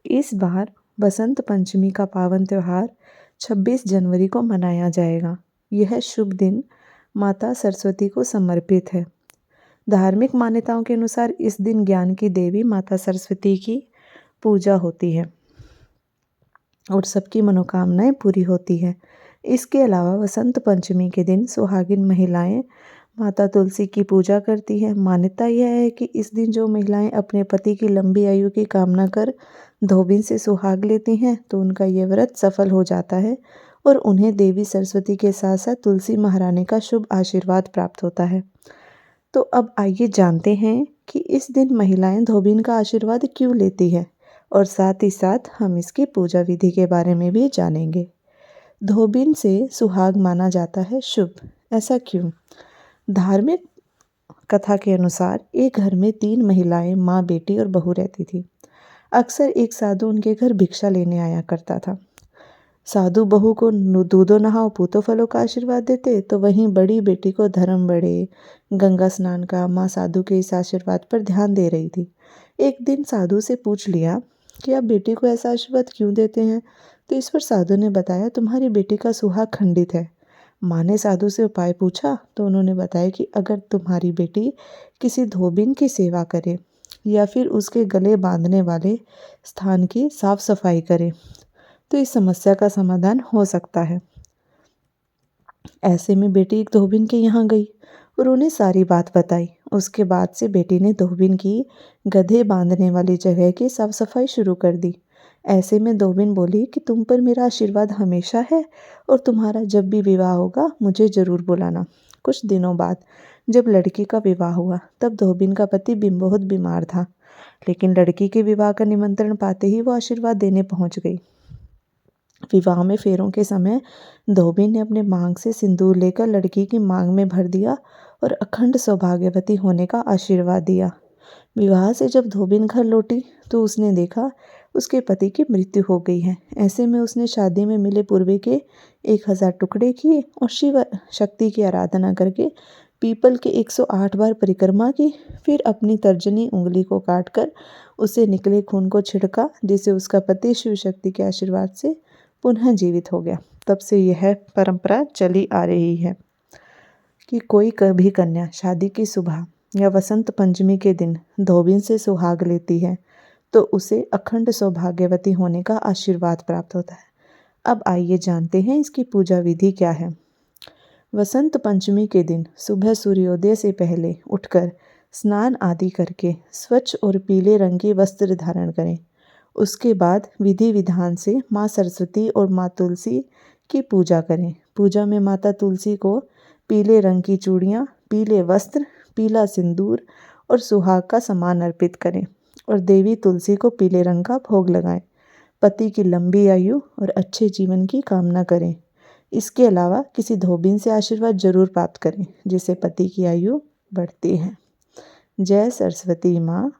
इस बार बसंत पंचमी का पावन त्यौहार 26 जनवरी को मनाया जाएगा। यह शुभ दिन माता सरस्वती को समर्पित है। धार्मिक मान्यताओं के अनुसार इस दिन ज्ञान की देवी माता सरस्वती की पूजा होती है और सबकी मनोकामनाएं पूरी होती है। इसके अलावा वसंत पंचमी के दिन सुहागिन महिलाएं माता तुलसी की पूजा करती है। मान्यता यह है कि इस दिन जो महिलाएं अपने पति की लंबी आयु की कामना कर धोबिन से सुहाग लेती हैं तो उनका यह व्रत सफल हो जाता है और उन्हें देवी सरस्वती के साथ साथ तुलसी महारानी का शुभ आशीर्वाद प्राप्त होता है। तो अब आइए जानते हैं कि इस दिन महिलाएं धोबिन का आशीर्वाद क्यों लेती है और साथ ही साथ हम इसकी पूजा विधि के बारे में भी जानेंगे। धोबिन से सुहाग माना जाता है शुभ, ऐसा क्यों? धार्मिक कथा के अनुसार एक घर में 3 महिलाएं, माँ, बेटी और बहू रहती थी। अक्सर एक साधु उनके घर भिक्षा लेने आया करता था। साधु बहू को दूधो नहाओ पूतो फलों का आशीर्वाद देते तो वहीं बड़ी बेटी को धर्म बढ़े, गंगा स्नान का। माँ साधु के इस आशीर्वाद पर ध्यान दे रही थी। एक दिन साधु से पूछ लिया कि आप बेटी को ऐसा आशीर्वाद क्यों देते हैं? तो इस पर साधु ने बताया, तुम्हारी बेटी का सुहाग खंडित है। माँ ने साधु से उपाय पूछा तो उन्होंने बताया कि अगर तुम्हारी बेटी किसी धोबिन की सेवा करे या फिर उसके गले बांधने वाले स्थान की साफ सफाई करे तो इस समस्या का समाधान हो सकता है। ऐसे में बेटी एक धोबिन के यहाँ गई और उन्हें सारी बात बताई। उसके बाद से बेटी ने धोबिन की गधे बांधने वाली जगह की साफ सफाई शुरू कर दी। ऐसे में धोबिन बोली कि तुम पर मेरा आशीर्वाद हमेशा है और तुम्हारा जब भी विवाह होगा मुझे जरूर बुलाना। कुछ दिनों बाद जब लड़की का विवाह हुआ तब धोबिन का पति बहुत बीमार था, लेकिन लड़की के विवाह का निमंत्रण पाते ही वो आशीर्वाद देने पहुंच गई। विवाह में फेरों के समय धोबिन ने अपने मांग से सिंदूर लेकर लड़की की मांग में भर दिया और अखंड सौभाग्यवती होने का आशीर्वाद दिया। विवाह से जब धोबिन घर लौटी तो उसने देखा उसके पति की मृत्यु हो गई है। ऐसे में उसने शादी में मिले पूर्वे के 1000 टुकड़े किए और शिव शक्ति की आराधना करके पीपल के 108 बार परिक्रमा की। फिर अपनी तर्जनी उंगली को काटकर उसे निकले खून को छिड़का, जिससे उसका पति शिव शक्ति के आशीर्वाद से पुनः जीवित हो गया। तब से यह परंपरा चली आ रही है कि कोई कभी कन्या शादी की सुबह या वसंत पंचमी के दिन धोबिन से सुहाग लेती है तो उसे अखंड सौभाग्यवती होने का आशीर्वाद प्राप्त होता है। अब आइए जानते हैं इसकी पूजा विधि क्या है। वसंत पंचमी के दिन सुबह सूर्योदय से पहले उठकर स्नान आदि करके स्वच्छ और पीले रंग के वस्त्र धारण करें। उसके बाद विधि विधान से माँ सरस्वती और माँ तुलसी की पूजा करें। पूजा में माता तुलसी को पीले रंग की चूड़ियाँ, पीले वस्त्र, पीला सिंदूर और सुहाग का सामान अर्पित करें और देवी तुलसी को पीले रंग का भोग लगाएं। पति की लंबी आयु और अच्छे जीवन की कामना करें। इसके अलावा किसी धोबिन से आशीर्वाद जरूर प्राप्त करें, जिससे पति की आयु बढ़ती है। जय सरस्वती माँ।